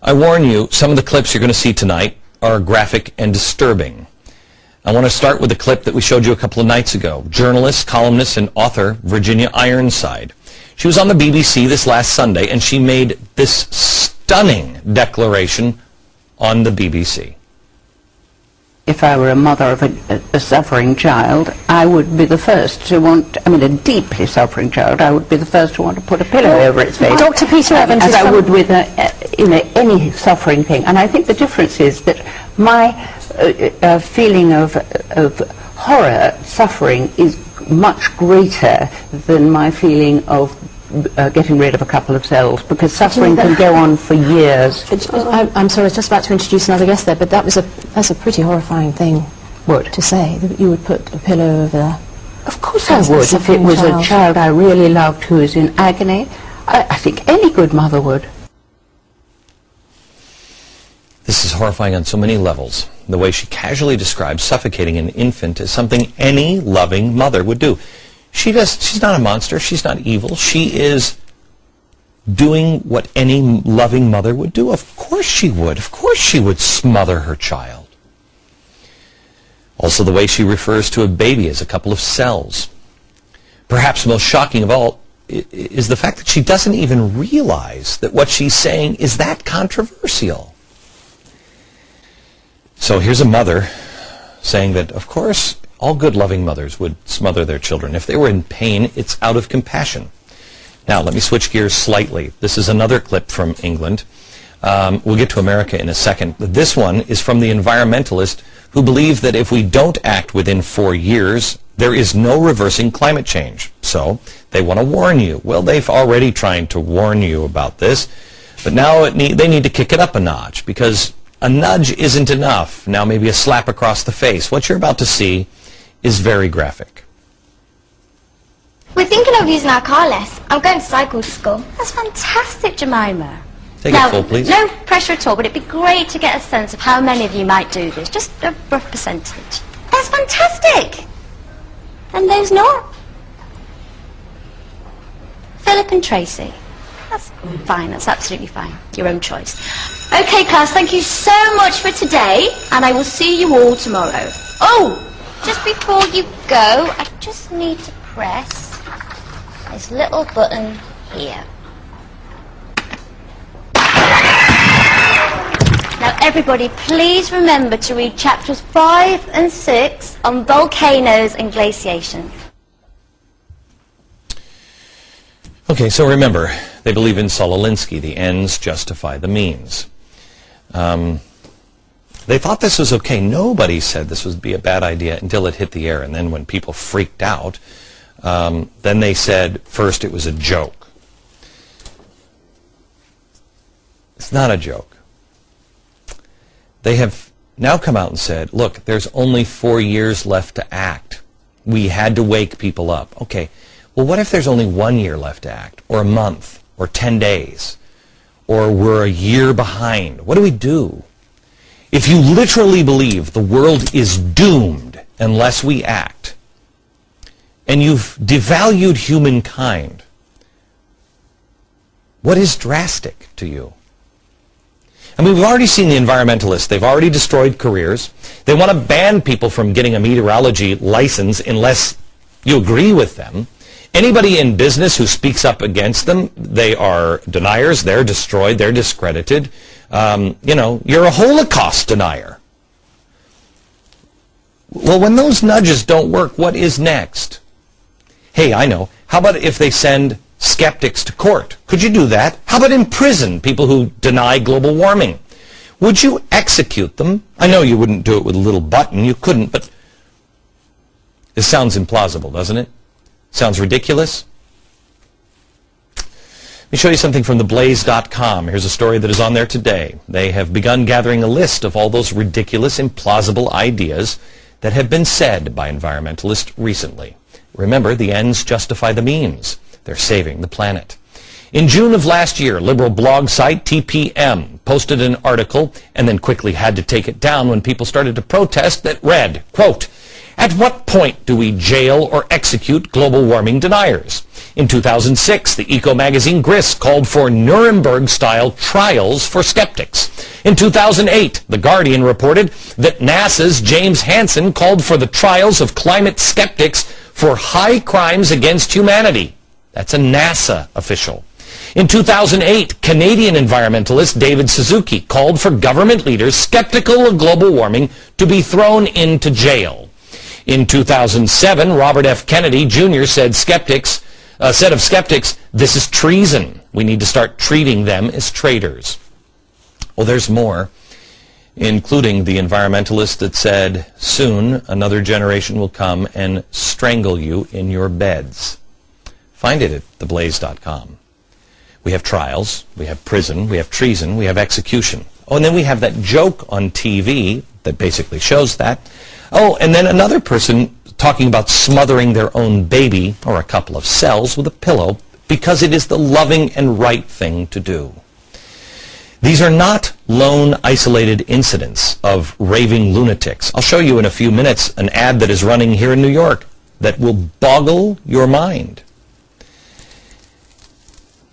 I warn you, some of the clips you're going to see tonight are graphic and disturbing. I want to start with a clip that we showed you a couple of nights ago. Journalist, columnist, and author Virginia Ironside. She was on the BBC this last Sunday, and she made this stunning declaration on the BBC. If I were a mother of a suffering child, I would be the first to want, a deeply suffering child, I would be the first to want to put a pillow over its face. Dr. Peter Evans, as I would with any suffering thing. And I think the difference is that my feeling of horror, suffering, is much greater than my feeling of getting rid of a couple of cells, because suffering can go on for years. I'm sorry, I was just about to introduce another guest there, but that's a pretty horrifying thing to say, that you would put a pillow over there. Of course I would, if it was a child I really loved who is in agony. I think any good mother would. This is horrifying on so many levels. The way she casually describes suffocating an infant is something any loving mother would do. She's not a monster. She's not evil. She is doing what any loving mother would do. Of course she would. Of course she would smother her child. Also, the way she refers to a baby as a couple of cells. Perhaps most shocking of all is the fact that she doesn't even realize that what she's saying is that controversial. So here's a mother saying that, of course, all good loving mothers would smother their children. If they were in pain, it's out of compassion. Now, let me switch gears slightly. This is another clip from England. We'll get to America in a second. This one is from the environmentalists who believe that if we don't act within 4 years, there is no reversing climate change. So they want to warn you. Well, they've already tried to warn you about this, but now they need to kick it up a notch, because a nudge isn't enough. Now maybe a slap across the face. What you're about to see is very graphic. We're thinking of using our car less. I'm going to cycle to school. That's fantastic, Jemima. Take it full, please. No pressure at all, but it'd be great to get a sense of how many of you might do this. Just a rough percentage. That's fantastic. And those not? Philip and Tracy. That's fine, that's absolutely fine. Your own choice. Okay, class, thank you so much for today, and I will see you all tomorrow. Oh, just before you go, I just need to press this little button here. Now, everybody, please remember to read chapters 5 and 6 on volcanoes and glaciation. Okay, so remember, they believe in Saul Alinsky, the ends justify the means. They thought this was okay. Nobody said this would be a bad idea until it hit the air. And then when people freaked out, then they said first it was a joke. It's not a joke. They have now come out and said, look, there's only 4 years left to act. We had to wake people up. Okay, well, what if there's only 1 year left to act, or a month, or 10 days, or we're a year behind? What do we do? If you literally believe the world is doomed unless we act, and you've devalued humankind, what is drastic to you? I mean, we've already seen the environmentalists. They've already destroyed careers. They want to ban people from getting a meteorology license unless you agree with them. Anybody in business who speaks up against them, they are deniers, they're destroyed, they're discredited. You're a Holocaust denier. Well, when those nudges don't work, what is next? Hey, I know. How about if they send skeptics to court? Could you do that? How about imprison people who deny global warming? Would you execute them? I know you wouldn't do it with a little button. You couldn't, but this sounds implausible, doesn't it? Sounds ridiculous? Let me show you something from theblaze.com. Here's a story that is on there today. They have begun gathering a list of all those ridiculous, implausible ideas that have been said by environmentalists recently. Remember, the ends justify the means. They're saving the planet. In June of last year, liberal blog site TPM posted an article and then quickly had to take it down when people started to protest that read, quote, At what point do we jail or execute global warming deniers? In 2006, the eco magazine Grist called for Nuremberg-style trials for skeptics. In 2008, The Guardian reported that NASA's James Hansen called for the trials of climate skeptics for high crimes against humanity. That's a NASA official. In 2008, Canadian environmentalist David Suzuki called for government leaders skeptical of global warming to be thrown into jail. In 2007, Robert F. Kennedy Jr. said of skeptics, this is treason. We need to start treating them as traitors. Well, there's more, including the environmentalist that said, soon another generation will come and strangle you in your beds. Find it at theblaze.com. We have trials, we have prison, we have treason, we have execution. Oh, and then we have that joke on TV that basically shows that. Oh, and then another person talking about smothering their own baby or a couple of cells with a pillow because it is the loving and right thing to do. These are not lone, isolated incidents of raving lunatics. I'll show you in a few minutes an ad that is running here in New York that will boggle your mind.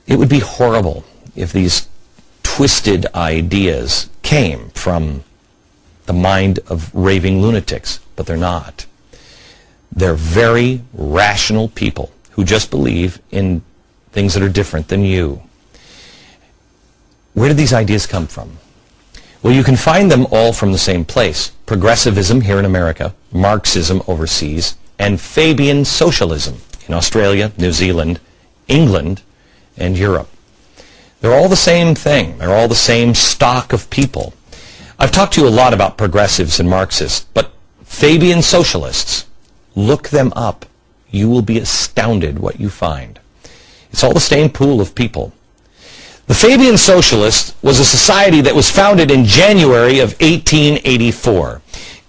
It would be horrible if these twisted ideas came from the mind of raving lunatics, but they're not. They're very rational people who just believe in things that are different than you. Where did these ideas come from? Well, you can find them all from the same place. Progressivism here in America, Marxism overseas, and Fabian socialism in Australia, New Zealand, England, and Europe. They're all the same thing. They're all the same stock of people. I've talked to you a lot about progressives and Marxists, but Fabian socialists, look them up. You will be astounded what you find. It's all the same pool of people. The Fabian Socialist was a society that was founded in January of 1884.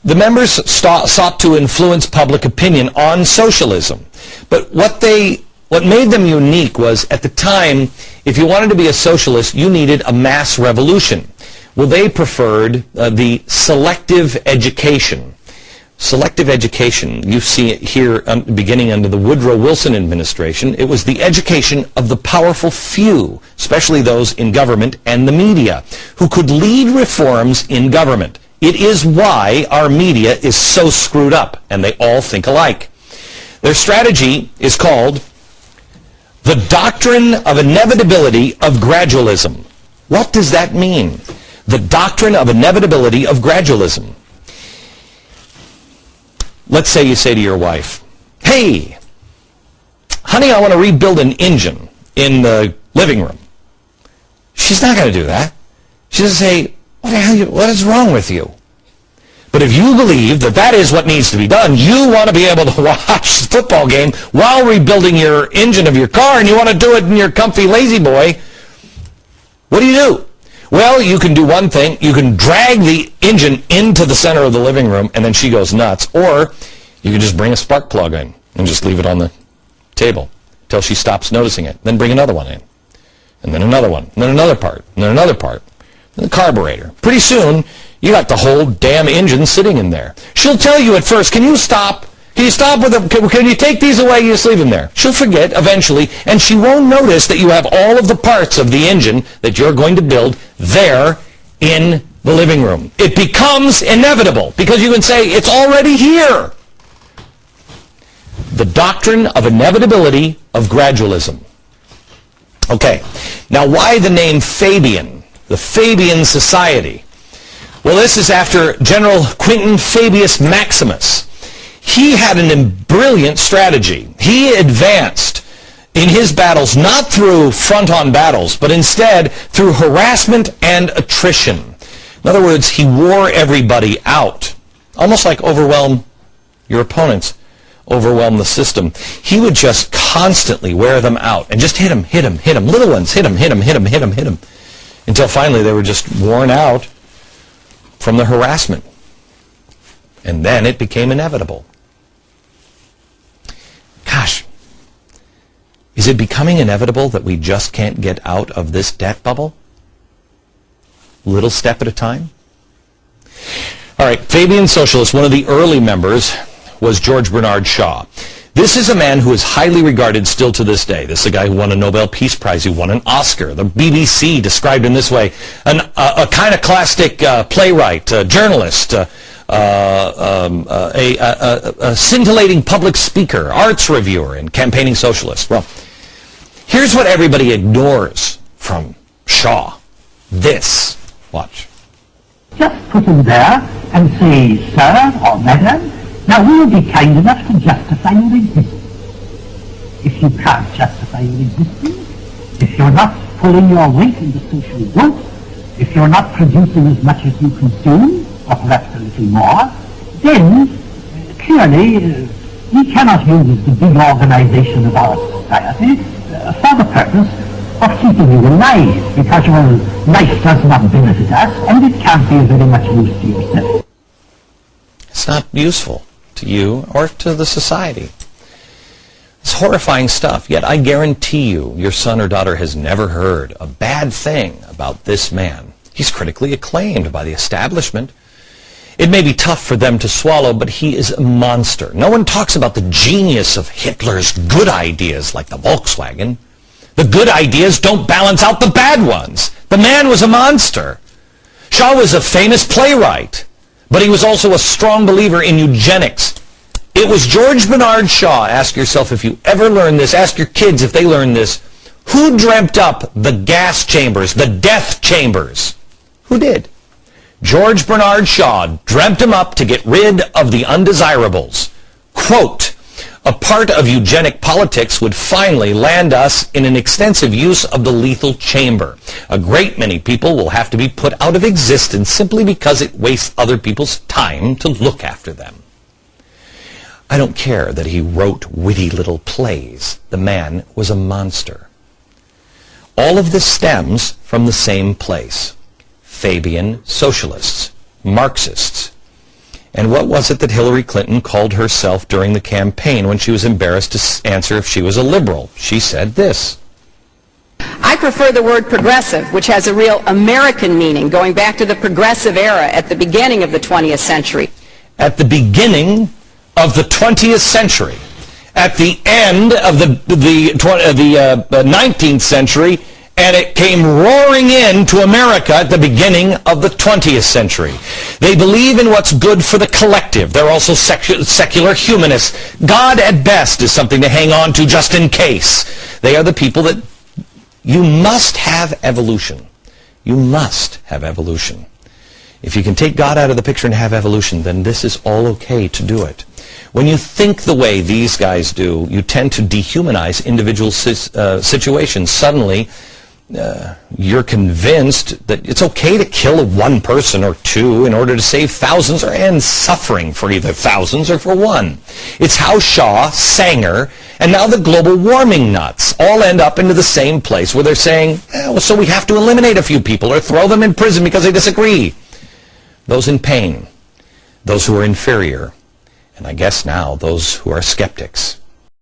The members sought to influence public opinion on socialism. But what made them unique was, at the time, if you wanted to be a socialist, you needed a mass revolution. Well, they preferred the selective education. Selective education, you see it here beginning under the Woodrow Wilson administration. It was the education of the powerful few, especially those in government and the media, who could lead reforms in government. It is why our media is so screwed up, and they all think alike. Their strategy is called the doctrine of inevitability of gradualism. What does that mean? The doctrine of inevitability of gradualism. Let's say you say to your wife, hey, honey, I want to rebuild an engine in the living room. She's not going to do that. She's going to say, what is wrong with you? But if you believe that that is what needs to be done, you want to be able to watch the football game while rebuilding your engine of your car, and you want to do it in your comfy lazy boy, what do? Well, you can do one thing. You can drag the engine into the center of the living room, and then she goes nuts. Or you can just bring a spark plug in and just leave it on the table till she stops noticing it. Then bring another one in, and then another one, and then another part, and then another part. And the carburetor. Pretty soon, you got the whole damn engine sitting in there. She'll tell you at first, can you stop? Can you stop with them? Can you take these away? You just leave them there. She'll forget eventually, and she won't notice that you have all of the parts of the engine that you're going to build there in the living room. It becomes inevitable because you can say, it's already here. The doctrine of inevitability of gradualism. Okay, now why the name Fabian? The Fabian Society. Well, this is after General Quintus Fabius Maximus. He had a brilliant strategy. He advanced in his battles not through front-on battles, but instead through harassment and attrition. In other words, he wore everybody out, almost like overwhelm your opponents, overwhelm the system. He would just constantly wear them out and just hit them, little ones, hit them, until finally they were just worn out from the harassment. And then it became inevitable. Gosh, is it becoming inevitable that we just can't get out of this debt bubble? Little step at a time? All right, Fabian Socialist, one of the early members, was George Bernard Shaw. This is a man who is highly regarded still to this day. This is a guy who won a Nobel Peace Prize, who won an Oscar. The BBC described him this way: a iconoclastic playwright, journalist, a scintillating public speaker, arts reviewer, and campaigning socialist. Well, here's what everybody ignores from Shaw. This. Watch. Just put him there and say, sir or madam, now will you be kind enough to justify your existence? If you can't justify your existence, if you're not pulling your weight in the social vote, if you're not producing as much as you consume, or perhaps a little more, then clearly we cannot use the big organization of our society for the purpose of keeping you alive, because your life does not benefit us and it can't be very much use to yourself. It's not useful to you or to the society. It's horrifying stuff, yet I guarantee you your son or daughter has never heard a bad thing about this man. He's critically acclaimed by the establishment. It may be tough for them to swallow, but he is a monster. No one talks about the genius of Hitler's good ideas like the Volkswagen. The good ideas don't balance out the bad ones. The man was a monster. Shaw was a famous playwright, but he was also a strong believer in eugenics. It was George Bernard Shaw. Ask yourself if you ever learn this. Ask your kids if they learn this. Who dreamt up the gas chambers, the death chambers? Who did? George Bernard Shaw dreamt them up to get rid of the undesirables. Quote, a part of eugenic politics would finally land us in an extensive use of the lethal chamber. A great many people will have to be put out of existence simply because it wastes other people's time to look after them. I don't care that he wrote witty little plays. The man was a monster. All of this stems from the same place. Fabian socialists, Marxists. And what was it that Hillary Clinton called herself during the campaign when she was embarrassed to answer if she was a liberal? She said this. I prefer the word progressive, which has a real American meaning, going back to the progressive era at the beginning of the 20th century. At the beginning of the 20th century. At the end of the 19th century, and it came roaring into America at the beginning of the 20th century. They believe in what's good for the collective. They're also secular humanists. God at best is something to hang on to just in case. They are the people that you must have evolution. You must have evolution. If you can take God out of the picture and have evolution, then this is all okay to do it. When you think the way these guys do, you tend to dehumanize individual situations. Suddenly, you're convinced that it's okay to kill one person or two in order to save thousands or end suffering for either thousands or for one. It's how Shaw, Sanger, and now the global warming nuts all end up into the same place where they're saying, well, so we have to eliminate a few people or throw them in prison because they disagree. Those in pain, those who are inferior, and I guess now those who are skeptics.